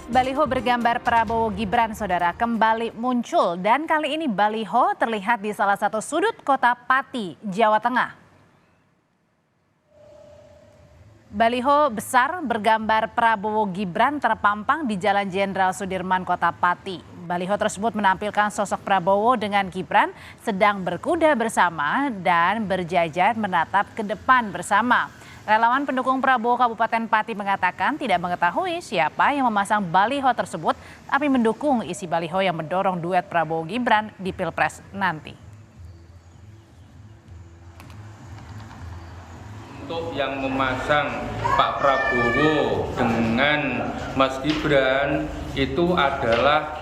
Baliho bergambar Prabowo Gibran, saudara, kembali muncul dan kali ini baliho terlihat di salah satu sudut kota Pati, Jawa Tengah. Baliho besar bergambar Prabowo Gibran terpampang di Jalan Jenderal Sudirman, Kota Pati. Baliho tersebut menampilkan sosok Prabowo dengan Gibran sedang berkuda bersama dan berjajar menatap ke depan bersama. Relawan pendukung Prabowo Kabupaten Pati mengatakan tidak mengetahui siapa yang memasang baliho tersebut, tapi mendukung isi baliho yang mendorong duet Prabowo Gibran di Pilpres nanti. Untuk yang memasang Pak Prabowo dengan Mas Gibran itu adalah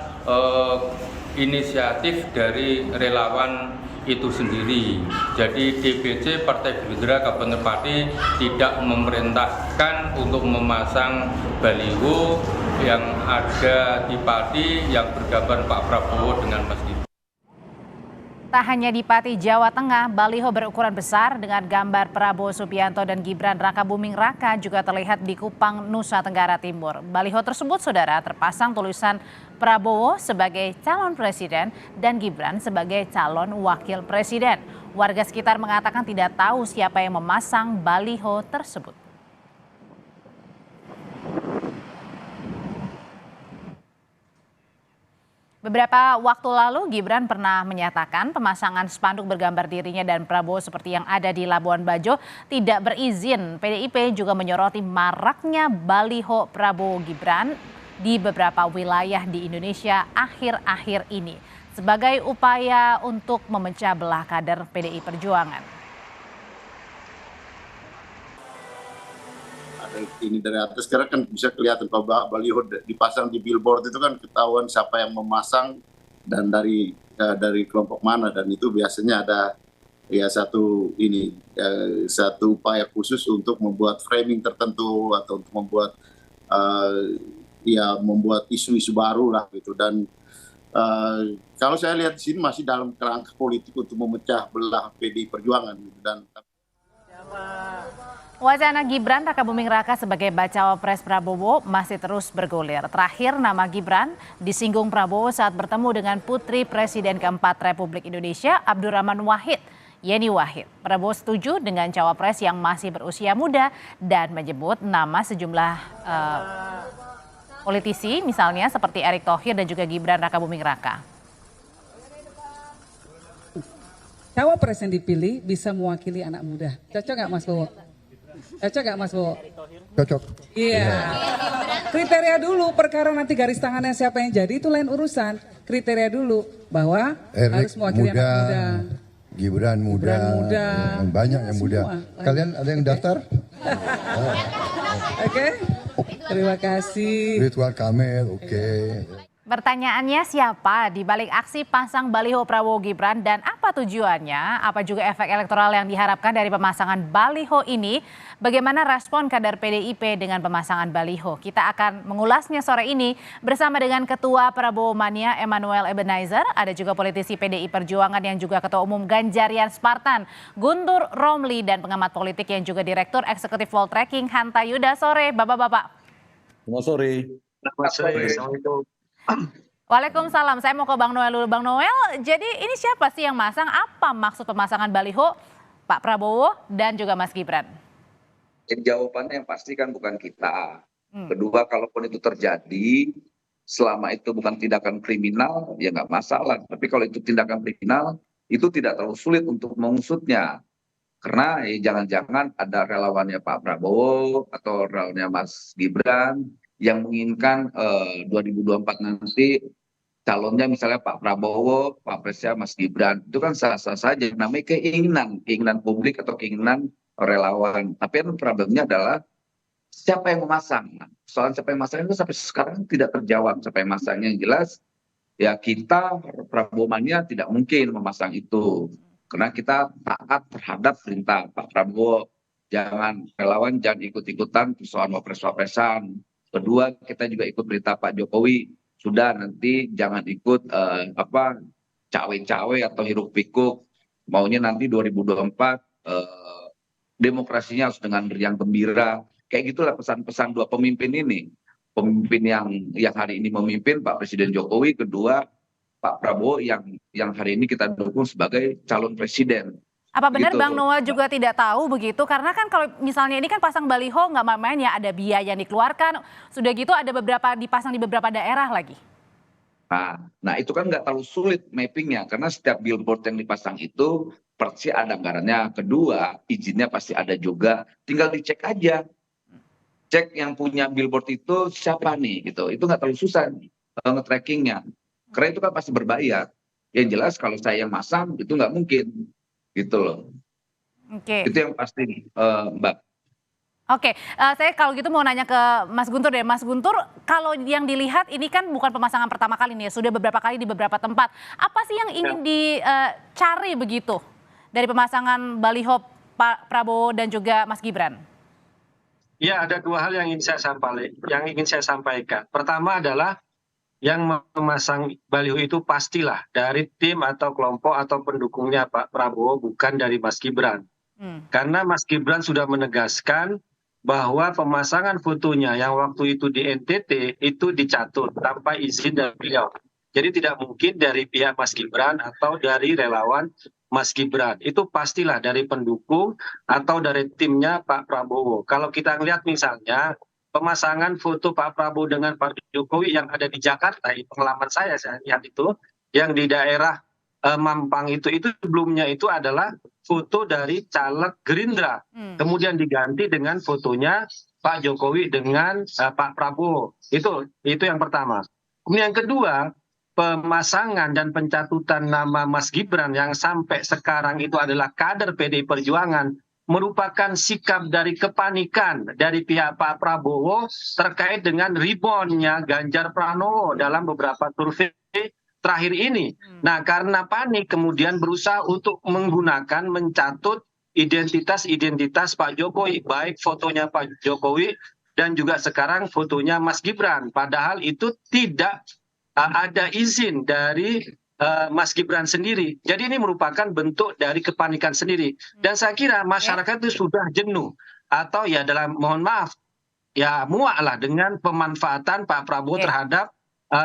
inisiatif dari relawan itu sendiri. Jadi DPC Partai Gerindra Kabupaten Pati tidak memerintahkan untuk memasang baliho yang ada di Pati yang bergambar Pak Prabowo dengan Mas Gibran. Tak hanya di Pati, Jawa Tengah, baliho berukuran besar dengan gambar Prabowo Subianto dan Gibran Rakabuming Raka juga terlihat di Kupang, Nusa Tenggara Timur. Baliho tersebut, saudara, terpasang tulisan Prabowo sebagai calon presiden dan Gibran sebagai calon wakil presiden. Warga sekitar mengatakan tidak tahu siapa yang memasang baliho tersebut. Beberapa waktu lalu Gibran pernah menyatakan pemasangan spanduk bergambar dirinya dan Prabowo seperti yang ada di Labuan Bajo tidak berizin. PDIP juga menyoroti maraknya baliho Prabowo Gibran di beberapa wilayah di Indonesia akhir-akhir ini sebagai upaya untuk memecah belah kader PDI Perjuangan. Ini dari atas sekarang kan bisa kelihatan kalau baliho dipasang di billboard itu kan ketahuan siapa yang memasang dan dari kelompok mana, dan itu biasanya ada ya satu upaya khusus untuk membuat framing tertentu atau untuk membuat membuat isu-isu baru lah gitu. Dan kalau saya lihat di sini masih dalam kerangka politik untuk memecah belah PDI Perjuangan gitu. Dan wacana Gibran Rakabuming Raka sebagai bacawa pres Prabowo masih terus bergulir. Terakhir nama Gibran disinggung Prabowo saat bertemu dengan Putri Presiden keempat Republik Indonesia Abdurrahman Wahid, Yeni Wahid. Prabowo setuju dengan cawapres yang masih berusia muda dan menyebut nama sejumlah politisi misalnya seperti Erick Thohir dan juga Gibran Rakabuming Raka. Cawapres yang dipilih bisa mewakili anak muda. Cocok nggak Mas Bowo? Cocok nggak Mas Bowo? Cocok. Iya. Kriteria dulu, perkara nanti garis tangannya siapa yang jadi itu lain urusan. Kriteria dulu bahwa harus mewakili anak muda. Gibran muda. Banyak yang muda. Kalian ada yang daftar? Oke. Terima kasih. Ridwan Kamil, oke. Pertanyaannya, siapa di balik aksi pasang baliho Prabowo Gibran dan apa tujuannya? Apa juga efek elektoral yang diharapkan dari pemasangan baliho ini? Bagaimana respon kader PDIP dengan pemasangan baliho? Kita akan mengulasnya sore ini bersama dengan Ketua Prabowo Mania Emmanuel Ebenezer. Ada juga politisi PDI Perjuangan yang juga Ketua Umum Ganjarian Spartan Guntur Romli dan pengamat politik yang juga Direktur Eksekutif Poltreking Hanta Yuda. Sore Bapak-Bapak. Selamat sore. Selamat sore. Assalamualaikum. Waalaikumsalam. Saya mau ke Bang Noel dulu. Bang Noel, jadi ini siapa sih yang masang? Apa maksud pemasangan baliho Pak Prabowo dan juga Mas Gibran? Jawabannya yang pasti kan bukan kita. Kedua, kalaupun itu terjadi, selama itu bukan tindakan kriminal, ya nggak masalah. Tapi kalau itu tindakan kriminal, itu tidak terlalu sulit untuk mengusutnya. Karena jangan-jangan ada relawannya Pak Prabowo atau relawannya Mas Gibran yang menginginkan 2024 nanti calonnya misalnya Pak Prabowo, Pak Presnya Mas Gibran. Itu kan sah-sah saja, namanya keinginan publik atau keinginan relawan. Tapi kan problemnya adalah siapa yang memasang. Soal siapa yang memasang itu sampai sekarang tidak terjawab. Siapa yang masangnya yang jelas, ya kita Prabowo Mania tidak mungkin memasang itu. Karena kita taat terhadap perintah Pak Prabowo. Relawan jangan ikut-ikutan persoalan wapres-wapresan. Kedua, kita juga ikut perintah Pak Jokowi. Sudah, nanti jangan ikut cawe-cawe atau hiruk-pikuk. Maunya nanti 2024 demokrasinya harus dengan riang gembira. Kayak gitulah pesan-pesan dua pemimpin ini. pemimpin yang hari ini memimpin Pak Presiden Jokowi, kedua Pak Prabowo yang hari ini kita dukung sebagai calon presiden. Apa benar Gitu. Bang Noel juga tidak tahu begitu? Karena kan kalau misalnya ini kan pasang baliho nggak main-main ya, ada biaya yang dikeluarkan. Sudah gitu ada beberapa dipasang di beberapa daerah lagi. Nah itu kan nggak terlalu sulit mappingnya, karena setiap billboard yang dipasang itu pasti ada anggarannya. Kedua, izinnya pasti ada juga. Tinggal dicek aja. Cek yang punya billboard itu siapa nih gitu. Itu nggak terlalu susah nge-trackingnya. Karena itu kan pasti berbayar. Yang jelas kalau saya yang masang itu nggak mungkin. Gitu loh. Oke. Itu yang pasti Mbak. Oke, saya kalau gitu mau nanya ke Mas Guntur deh. Mas Guntur, kalau yang dilihat ini kan bukan pemasangan pertama kali nih, sudah beberapa kali di beberapa tempat. Apa sih yang ingin dicari begitu dari pemasangan baliho Pak Prabowo dan juga Mas Gibran? Ya, ada dua hal yang ingin saya sampaikan. Pertama adalah yang memasang baliho itu pastilah dari tim atau kelompok atau pendukungnya Pak Prabowo, bukan dari Mas Gibran. Karena Mas Gibran sudah menegaskan bahwa pemasangan fotonya yang waktu itu di NTT itu dicatut tanpa izin dari beliau. Jadi tidak mungkin dari pihak Mas Gibran atau dari relawan Mas Gibran. Itu pastilah dari pendukung atau dari timnya Pak Prabowo. Kalau kita lihat misalnya pemasangan foto Pak Prabowo dengan Pak Jokowi yang ada di Jakarta, pengalaman saya lihat itu, yang di daerah Mampang itu sebelumnya itu adalah foto dari caleg Gerindra, kemudian diganti dengan fotonya Pak Jokowi dengan Pak Prabowo. Itu yang pertama. Kemudian yang kedua, pemasangan dan pencatutan nama Mas Gibran yang sampai sekarang itu adalah kader PDI Perjuangan merupakan sikap dari kepanikan dari pihak Pak Prabowo terkait dengan reboundnya Ganjar Pranowo dalam beberapa survei terakhir ini. Nah, karena panik kemudian berusaha untuk mencatut identitas Pak Jokowi, baik fotonya Pak Jokowi dan juga sekarang fotonya Mas Gibran. Padahal itu tidak ada izin dari Mas Gibran sendiri. Jadi ini merupakan bentuk dari kepanikan sendiri. Dan saya kira masyarakat itu sudah jenuh atau ya mohon maaf, ya muak lah dengan pemanfaatan Pak Prabowo terhadap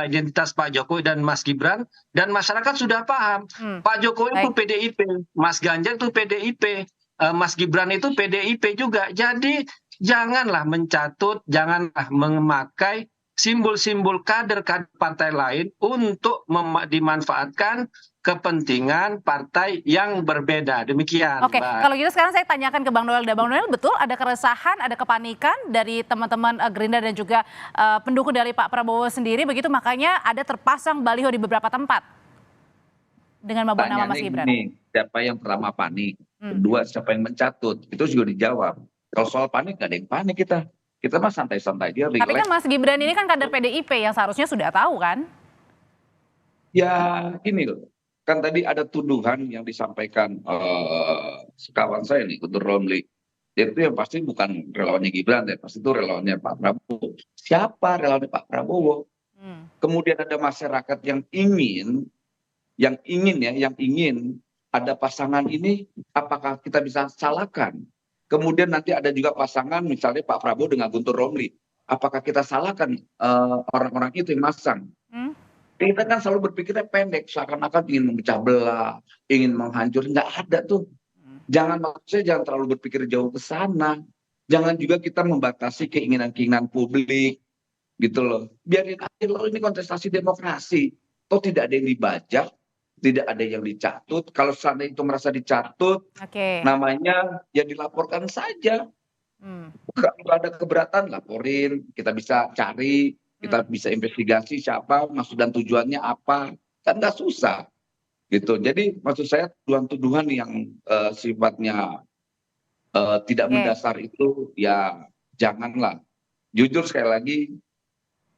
identitas Pak Jokowi dan Mas Gibran, dan masyarakat sudah paham Pak Jokowi itu PDIP, Mas Ganjar itu PDIP, Mas Gibran itu PDIP juga. Jadi janganlah mencatut, janganlah memakai simbol-simbol kader partai lain untuk dimanfaatkan kepentingan partai yang berbeda. Demikian. Oke, kalau gitu sekarang saya tanyakan ke Bang Noel. Bang Noel, betul ada keresahan, ada kepanikan dari teman-teman Gerindra dan juga pendukung dari Pak Prabowo sendiri, begitu makanya ada terpasang baliho di beberapa tempat dengan membawa nama Mas Gibran. Ini, siapa yang pertama panik, kedua siapa yang mencatut, itu juga dijawab. Kalau soal panik, nggak ada yang panik kita. Kita mah santai-santai dia. Tapi kan Mas Gibran ini kan kader PDIP yang seharusnya sudah tahu kan? Ya ini loh. Kan tadi ada tuduhan yang disampaikan sekawan saya nih, Guntur Romli. Itu yang pasti bukan relawannya Gibran, ya pasti itu relawannya Pak Prabowo. Siapa relawannya Pak Prabowo? Kemudian ada masyarakat yang ingin ada pasangan ini, apakah kita bisa salahkan? Kemudian nanti ada juga pasangan misalnya Pak Prabowo dengan Guntur Romli. Apakah kita salahkan orang-orang itu yang masang? Kita kan selalu berpikirnya pendek, seakan-akan ingin memecah belah, ingin menghancurkan. Nggak ada tuh. Jangan terlalu berpikir jauh ke sana. Jangan juga kita membatasi keinginan-keinginan publik, gitu loh. Biarin aja loh, ini kontestasi demokrasi. Toh tidak ada yang dibajak, tidak ada yang dicatut. Kalau seandainya itu merasa dicatut, namanya ya dilaporkan saja. Kalau ada keberatan, laporin. Kita bisa cari, kita bisa investigasi siapa, maksud dan tujuannya apa. Kan nggak susah. Gitu. Jadi maksud saya tuduhan-tuduhan yang sifatnya tidak mendasar itu ya janganlah. Jujur sekali lagi,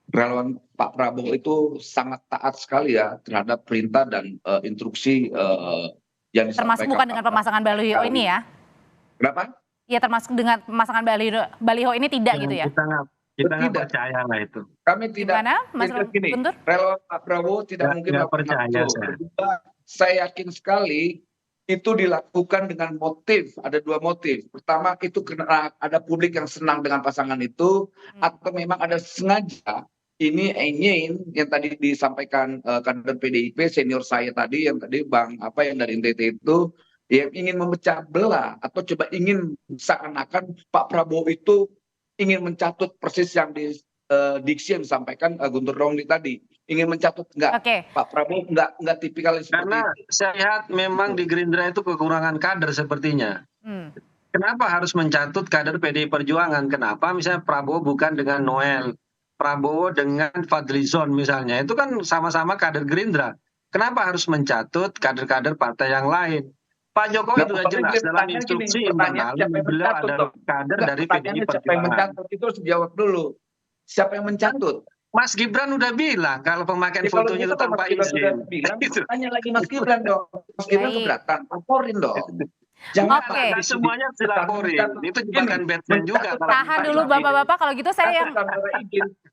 relawan Pak Prabowo itu sangat taat sekali ya terhadap perintah dan instruksi yang disampaikan. Termasuk bukan dengan pemasangan baliho ini ya? Kenapa? Ya termasuk dengan pemasangan baliho ini tidak gitu ya? Kita nggak percaya lah itu. Kami tidak. Gimana, Mas Guntur? Relawan Pak Prabowo tidak mungkin percaya. saya yakin sekali itu dilakukan dengan motif, ada dua motif. Pertama itu karena ada publik yang senang dengan pasangan itu, atau memang ada sengaja ini yang tadi disampaikan kader PDIP senior saya tadi, yang tadi Bang yang dari NTT itu, yang ingin memecah belah atau coba ingin seakan-akan Pak Prabowo itu ingin mencatut persis yang di diksi yang disampaikan Guntur Romli tadi, ingin mencatut Pak Prabowo enggak tipikal seperti karena itu. saya lihat memang di Gerindra itu kekurangan kader sepertinya. Kenapa harus mencatut kader PDI Perjuangan? Kenapa misalnya Prabowo bukan dengan Noel, Prabowo dengan Fadlizon misalnya, itu kan sama-sama kader Gerindra. Kenapa harus mencatut kader-kader partai yang lain? Pak Jokowi sudah jelas dalam instruksi internal beliau adalah kader dari PDI Perjuangan. Siapa yang mencatat itu harus dijawab dulu. Siapa yang mencatut? Mas Gibran udah bilang kalau pemakaian fotonya itu tanpa izin. Tanya lagi Mas Gibran dong. Mas Gibran keberatan, laporin dong. Jangan semuanya dilaporin. Itu jebakan Batman juga. Tahan dulu Bapak-bapak, kalau gitu saya yang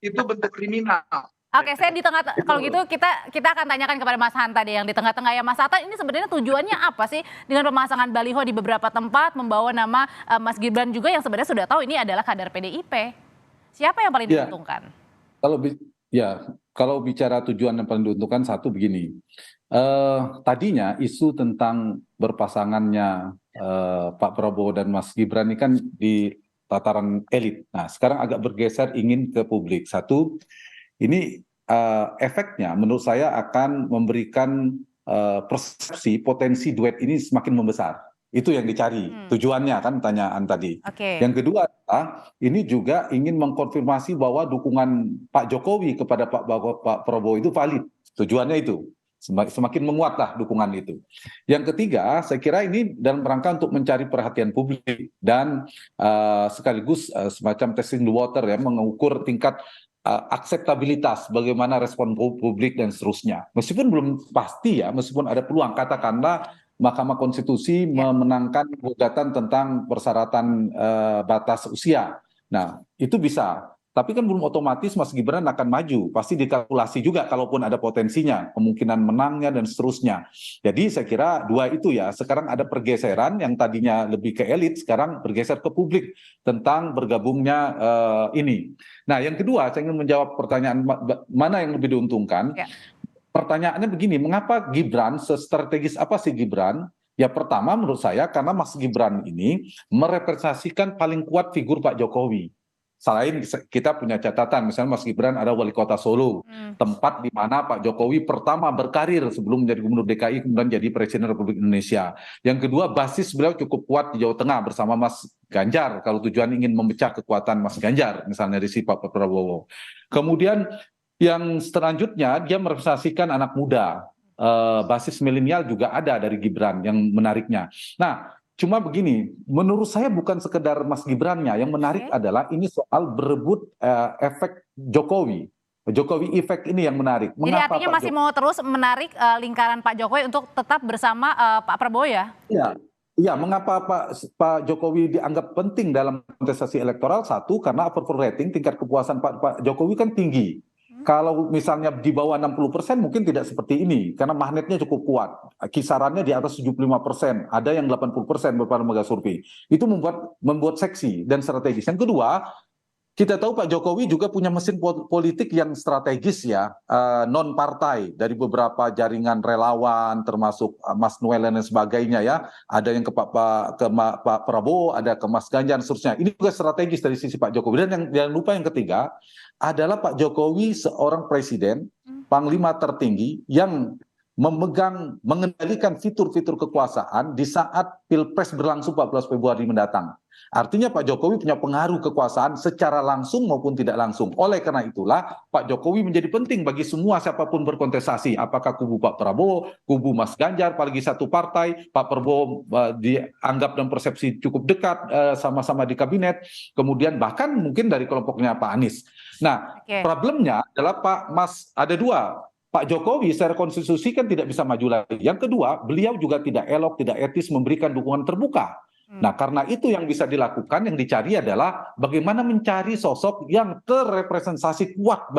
itu bentuk kriminal. Oke, saya di tengah, kalau gitu kita akan tanyakan kepada Mas Hanta deh, yang di tengah-tengah ya. Mas Hanta, ini sebenarnya tujuannya apa sih dengan pemasangan baliho di beberapa tempat, membawa nama Mas Gibran juga yang sebenarnya sudah tahu ini adalah kader PDIP. Siapa yang paling diuntungkan? Kalau bicara tujuan yang paling diuntungkan, satu begini, tadinya isu tentang berpasangannya Pak Prabowo dan Mas Gibran ini kan di tataran elit. Nah, sekarang agak bergeser ingin ke publik. Satu, ini efeknya menurut saya akan memberikan persepsi potensi duet ini semakin membesar. Itu yang dicari, tujuannya kan tanyaan tadi. Yang kedua, ini juga ingin mengkonfirmasi bahwa dukungan Pak Jokowi kepada Pak Prabowo itu valid. Tujuannya itu, semakin menguatlah dukungan itu. Yang ketiga, saya kira ini dalam rangka untuk mencari perhatian publik dan sekaligus semacam testing the water ya, mengukur tingkat akseptabilitas, bagaimana respon publik dan seterusnya. Meskipun belum pasti ya, meskipun ada peluang, katakanlah Mahkamah Konstitusi memenangkan gugatan tentang persyaratan batas usia. Nah, itu bisa. Tapi kan belum otomatis Mas Gibran akan maju. Pasti dikalkulasi juga kalaupun ada potensinya, kemungkinan menangnya dan seterusnya. Jadi saya kira dua itu ya. Sekarang ada pergeseran yang tadinya lebih ke elit, sekarang bergeser ke publik tentang bergabungnya ini. Nah, yang kedua saya ingin menjawab pertanyaan mana yang lebih diuntungkan. Pertanyaannya begini, mengapa Gibran, sestrategis apa sih Gibran? Ya pertama menurut saya karena Mas Gibran ini merepresentasikan paling kuat figur Pak Jokowi. Selain kita punya catatan, misalnya Mas Gibran ada wali kota Solo, tempat di mana Pak Jokowi pertama berkarir sebelum menjadi gubernur DKI, kemudian jadi Presiden Republik Indonesia. Yang kedua, basis beliau cukup kuat di Jawa Tengah bersama Mas Ganjar, kalau tujuan ingin memecah kekuatan Mas Ganjar, misalnya dari si Pak Prabowo. Kemudian yang selanjutnya dia merepresentasikan anak muda, basis milenial juga ada dari Gibran yang menariknya. Nah, cuma begini, menurut saya bukan sekedar Mas Gibrannya, yang menarik adalah ini soal berebut efek Jokowi. Jokowi efek ini yang menarik. Jadi artinya masih mau terus menarik lingkaran Pak Jokowi untuk tetap bersama Pak Prabowo ya? Iya, mengapa Pak Jokowi dianggap penting dalam kontestasi elektoral? Satu, karena approval rating, tingkat kepuasan Pak Jokowi kan tinggi. Kalau misalnya di bawah 60% mungkin tidak seperti ini, karena magnetnya cukup kuat. Kisarannya di atas 75%, ada yang 80% beberapa lembaga survei. Itu membuat seksi dan strategis. Yang kedua, kita tahu Pak Jokowi juga punya mesin politik yang strategis ya, non partai dari beberapa jaringan relawan, termasuk Mas Noel dan sebagainya ya. Ada yang ke Pak Prabowo, ada ke Mas Ganjar dan seterusnya. Ini juga strategis dari sisi Pak Jokowi. Dan jangan lupa yang ketiga adalah Pak Jokowi seorang presiden, panglima tertinggi yang mengendalikan fitur-fitur kekuasaan di saat Pilpres berlangsung 14 Februari mendatang. Artinya Pak Jokowi punya pengaruh kekuasaan secara langsung maupun tidak langsung. Oleh karena itulah Pak Jokowi menjadi penting bagi semua siapapun berkontestasi. Apakah kubu Pak Prabowo, kubu Mas Ganjar, apalagi satu partai, Pak Prabowo dianggap dan persepsi cukup dekat sama-sama di kabinet. Kemudian bahkan mungkin dari kelompoknya Pak Anies. Nah, problemnya adalah ada dua. Pak Jokowi secara konstitusi kan tidak bisa maju lagi. Yang kedua, beliau juga tidak elok, tidak etis memberikan dukungan terbuka. Nah, karena itu yang bisa dilakukan, yang dicari adalah bagaimana mencari sosok yang terrepresentasi kuat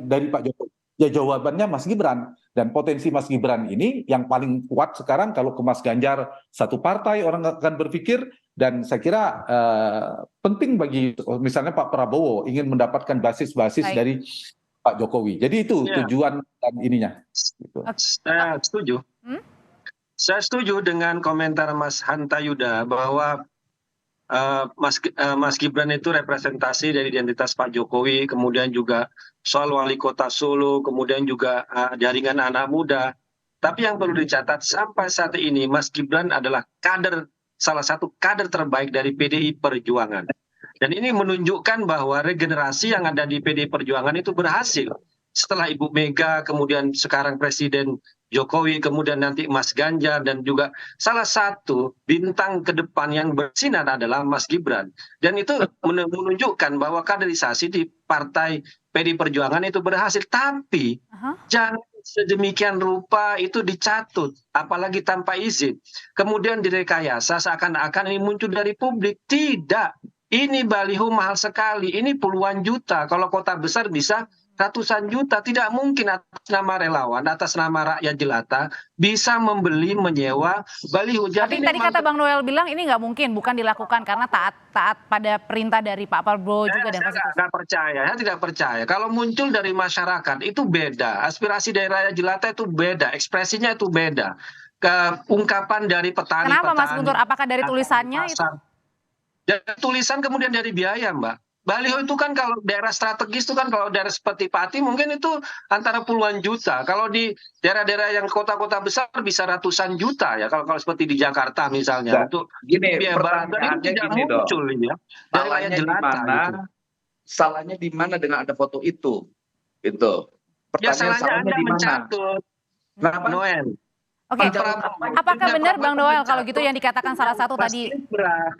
dari Pak Jokowi. Ya jawabannya Mas Gibran. Dan potensi Mas Gibran ini yang paling kuat sekarang kalau ke Mas Ganjar satu partai orang akan berpikir, dan saya kira penting bagi misalnya Pak Prabowo ingin mendapatkan basis-basis dari Pak Jokowi. Jadi itu tujuan dan ininya. Gitu. Saya setuju. Saya setuju dengan komentar Mas Hanta Yuda bahwa Mas Gibran itu representasi dari identitas Pak Jokowi, kemudian juga soal wali kota Solo, kemudian juga jaringan anak muda. Tapi yang perlu dicatat sampai saat ini Mas Gibran adalah salah satu kader terbaik dari PDI Perjuangan. Dan ini menunjukkan bahwa regenerasi yang ada di PDI Perjuangan itu berhasil. Setelah Ibu Mega, kemudian sekarang Presiden Jokowi, kemudian nanti Mas Ganjar, dan juga salah satu bintang ke depan yang bersinar adalah Mas Gibran. Dan itu menunjukkan bahwa kaderisasi di Partai PDI Perjuangan itu berhasil. Tapi jangan sedemikian rupa itu dicatut, apalagi tanpa izin. Kemudian direkayasa seakan-akan ini muncul dari publik. Tidak. Ini baliho mahal sekali. Ini puluhan juta. Kalau kota besar bisa ratusan juta. Tidak mungkin atas nama relawan, atas nama rakyat jelata bisa membeli, menyewa baliho. Tapi tadi kata Bang Noel bilang ini nggak mungkin, bukan dilakukan karena taat pada perintah dari Pak Prabowo juga dan konstitusi. Saya percaya, saya tidak percaya. Kalau muncul dari masyarakat itu beda, aspirasi dari rakyat jelata itu beda, ekspresinya itu beda. Ungkapan dari petani. Kenapa Mas Guntur? Apakah dari tulisannya itu? Dari tulisan kemudian dari biaya, Mbak. Baliho itu kan kalau daerah strategis itu kan kalau daerah seperti Pati mungkin itu antara puluhan juta. Kalau di daerah-daerah yang kota-kota besar bisa ratusan juta ya. Kalau seperti di Jakarta misalnya. Untuk biaya barang itu tidak muncul ya. Salahnya di mana? Salahnya di mana dengan ada foto itu? Itu. Ya salahnya Anda mencatut. Noel. Oke, apakah benar Bang Noel kalau gitu yang dikatakan salah satu tadi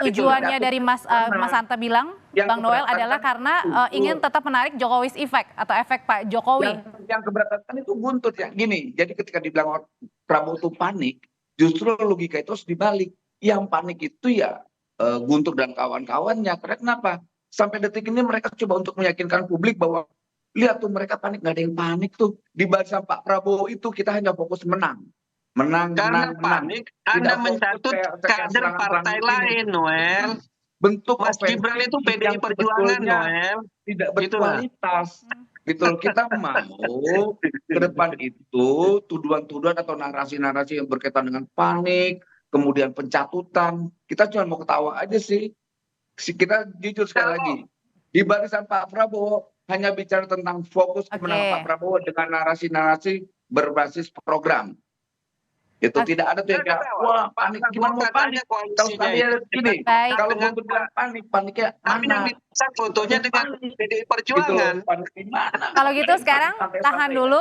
tujuannya dari Mas Hanta bilang, Bang Noel adalah karena ingin tetap menarik Jokowi's effect atau efek Pak Jokowi? Yang keberatan itu buntut ya. Gini, jadi ketika dibilang Prabowo itu panik, justru logika itu harus dibalik. Yang panik itu ya Guntur dan kawan-kawannya. Karena kenapa? Sampai detik ini mereka coba untuk meyakinkan publik bahwa lihat tuh mereka panik, nggak ada yang panik tuh. Di barisan Pak Prabowo itu kita hanya fokus menang. Karena panik Anda mencatut kader partai lain, Noel. Bentuk Mas Gibran itu PDI Perjuangan, Noel. Tidak berkualitas. Gitu. Kita mau ke depan itu tuduhan-tuduhan atau narasi-narasi yang berkaitan dengan panik, kemudian pencatutan. Kita cuma mau ketawa aja sih. Kita jujur sekali lagi. Di barisan Pak Prabowo hanya bicara tentang fokus kemenangan Pak Prabowo dengan narasi-narasi berbasis program. Itu tidak ada tuh yang kayak wah panik, gimana mau panik kalau kalian gini, kalau untuk bilang paniknya mana? Fotonya dengan PDI Perjuangan. Kalau gitu sekarang tahan dulu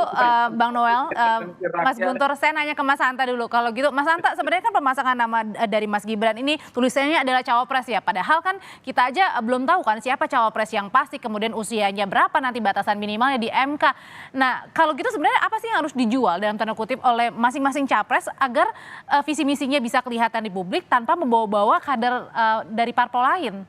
Bang Noel, Mas Guntur, saya nanya ke Mas Hanta dulu. Kalau gitu Mas Hanta, sebenarnya kan pemasangan nama dari Mas Gibran ini tulisannya adalah cawapres ya. Padahal kan kita aja belum tahu kan siapa cawapres yang pasti, kemudian usianya berapa, nanti batasan minimalnya di MK. Nah kalau gitu sebenarnya apa sih yang harus dijual dalam tanda kutip oleh masing-masing capres agar visi misinya bisa kelihatan di publik tanpa membawa-bawa kader dari parpol lain?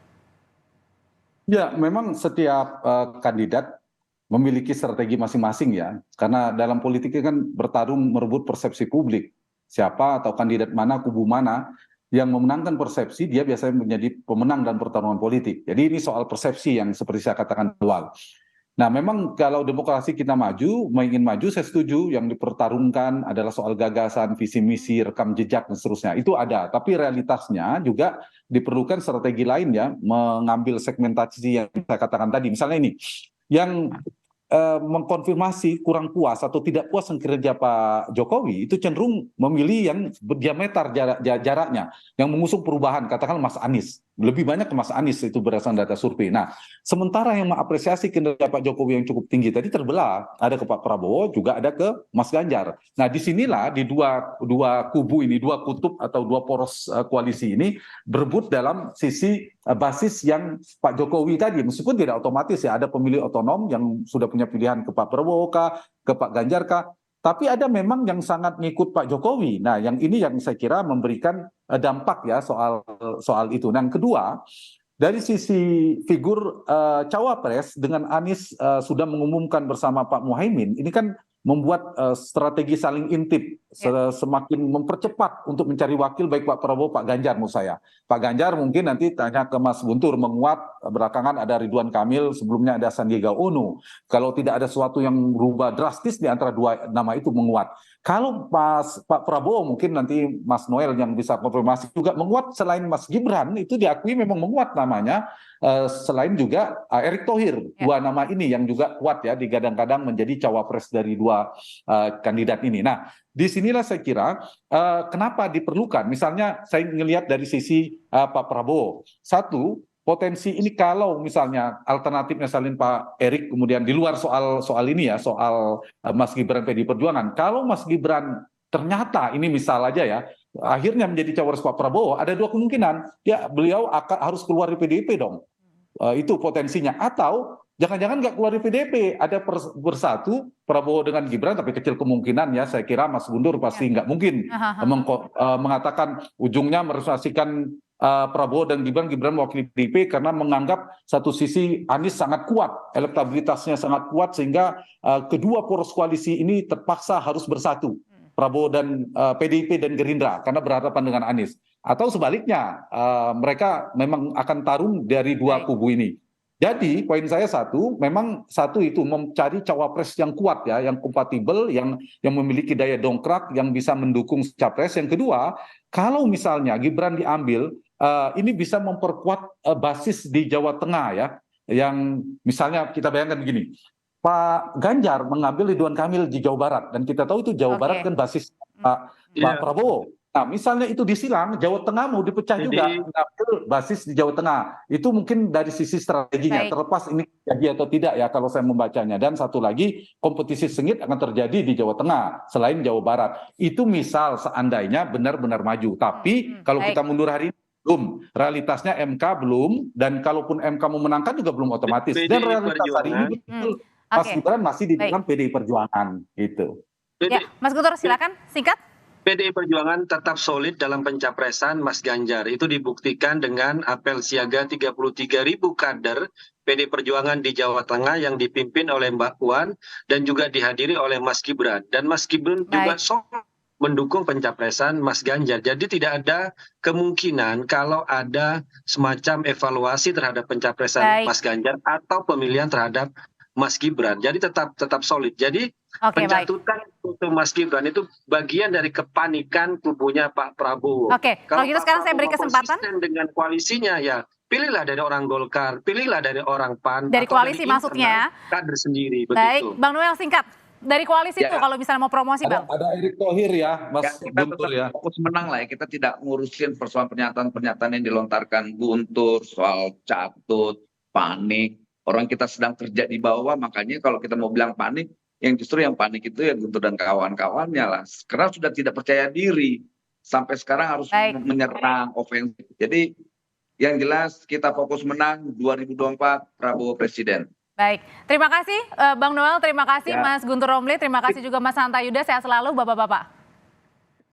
Ya, memang setiap kandidat memiliki strategi masing-masing ya. Karena dalam politik kan bertarung merebut persepsi publik. Siapa atau kandidat mana, kubu mana yang memenangkan persepsi, dia biasanya menjadi pemenang dalam pertarungan politik. Jadi ini soal persepsi yang seperti saya katakan awal. Nah memang kalau demokrasi kita maju, ingin maju, saya setuju yang dipertarungkan adalah soal gagasan, visi misi, rekam jejak dan seterusnya. Itu ada, tapi realitasnya juga diperlukan strategi lain ya, mengambil segmentasi yang saya katakan tadi. Misalnya ini, yang mengkonfirmasi kurang puas atau tidak puas dengan kinerja Pak Jokowi itu cenderung memilih yang berdiameter jaraknya, yang mengusung perubahan, katakan Mas Anies. Lebih banyak ke Mas Anies itu berdasarkan data survei. Nah, sementara yang mengapresiasi kinerja Pak Jokowi yang cukup tinggi tadi terbelah, ada ke Pak Prabowo, juga ada ke Mas Ganjar. Nah, disinilah di dua kubu ini, dua kutub atau dua poros koalisi ini berebut dalam sisi basis yang Pak Jokowi tadi, meskipun tidak otomatis ya, ada pemilih otonom yang sudah punya pilihan ke Pak Prabowo kah, ke Pak Ganjar kah, tapi ada memang yang sangat ngikut Pak Jokowi. Nah, yang ini yang saya kira memberikan dampak ya soal itu. Nah, yang kedua, dari sisi figur cawapres dengan Anies sudah mengumumkan bersama Pak Muhaimin, ini kan membuat strategi saling intip, semakin mempercepat untuk mencari wakil baik Pak Prabowo, Pak Ganjar menurut saya. Pak Ganjar mungkin nanti tanya ke Mas Guntur, menguat, belakangan ada Ridwan Kamil, sebelumnya ada Sandiaga Uno. Kalau tidak ada sesuatu yang berubah drastis di antara dua nama itu menguat. Kalau Pak Prabowo mungkin nanti Mas Noel yang bisa konfirmasi juga menguat, selain Mas Gibran itu diakui memang menguat namanya, selain juga Erick Thohir. Dua nama ini yang juga kuat ya digadang-gadang menjadi cawapres dari dua kandidat ini. Nah, disinilah saya kira kenapa diperlukan, misalnya saya ngelihat dari sisi Pak Prabowo, satu, potensi ini kalau misalnya alternatifnya salin Pak Erick, kemudian di luar soal ini ya, soal Mas Gibran PDI Perjuangan, kalau Mas Gibran ternyata ini misal aja ya, akhirnya menjadi cawapres Pak Prabowo, ada dua kemungkinan, ya beliau harus keluar dari PDIP dong, itu potensinya, atau jangan-jangan nggak keluar dari PDIP, ada bersatu Prabowo dengan Gibran, tapi kecil kemungkinan ya, saya kira Mas Guntur pasti nggak mungkin mengatakan ujungnya merealisasikan Prabowo dan Gibran mewakili PDIP karena menganggap satu sisi Anies sangat kuat, elektabilitasnya sangat kuat sehingga kedua poros koalisi ini terpaksa harus bersatu, Prabowo dan PDIP dan Gerindra karena berhadapan dengan Anies. Atau sebaliknya, mereka memang akan tarung dari dua kubu ini. Jadi poin saya satu, memang satu itu mencari cawapres yang kuat ya, yang kompatibel, yang memiliki daya dongkrak, yang bisa mendukung capres. Yang kedua, kalau misalnya Gibran diambil, ini bisa memperkuat basis di Jawa Tengah ya, yang misalnya kita bayangkan begini, Pak Ganjar mengambil Ridwan Kamil di Jawa Barat, dan kita tahu itu Jawa Barat kan basis Pak Prabowo. Nah, misalnya itu disilang, Jawa Tengah mau dipecah juga, mengambil basis di Jawa Tengah. Itu mungkin dari sisi strateginya, terlepas ini jadi atau tidak ya kalau saya membacanya. Dan satu lagi, kompetisi sengit akan terjadi di Jawa Tengah, selain Jawa Barat. Itu misal seandainya benar-benar maju. Tapi kalau kita mundur hari ini, belum. Realitasnya MK belum, dan kalaupun MK memenangkan juga belum otomatis. Dan realitas hari ini betul, Mas Gibran masih di dalam PDI Perjuangan. Gitu. Ya, Mas Guntur silakan, singkat. PDI Perjuangan tetap solid dalam pencapresan Mas Ganjar. Itu dibuktikan dengan apel siaga 33.000 kader PDI Perjuangan di Jawa Tengah yang dipimpin oleh Mbak Puan dan juga dihadiri oleh Mas Gibran. Dan Mas Gibran juga solid mendukung pencapresan Mas Ganjar. Jadi tidak ada kemungkinan kalau ada semacam evaluasi terhadap pencapresan Mas Ganjar atau pemilihan terhadap Mas Gibran. Jadi tetap solid. Jadi pencatutan untuk Mas Gibran itu bagian dari kepanikan kubunya Pak Prabowo. Kalau gitu sekarang saya beri kesempatan dengan koalisinya ya, pilihlah dari orang Golkar, pilihlah dari orang PAN, dari koalisi maksudnya kader sendiri. Baik, begitu. Bang Noel singkat. Dari koalisi itu kalau misalnya mau promosi, Bang. Ada Erick Thohir ya, Mas Guntur ya. Fokus menang lah ya, kita tidak ngurusin persoalan pernyataan-pernyataan yang dilontarkan Guntur soal catut, panik. Orang kita sedang kerja di bawah, makanya kalau kita mau bilang panik, yang justru yang panik itu ya Guntur dan kawan-kawannya lah. Karena sudah tidak percaya diri, sampai sekarang harus menyerang ofensif. Jadi yang jelas kita fokus menang 2024 Prabowo Presiden. Baik, terima kasih Bang Noel, terima kasih Mas Guntur Romli, terima kasih juga Mas Hanta Yuda, sehat selalu Bapak-Bapak.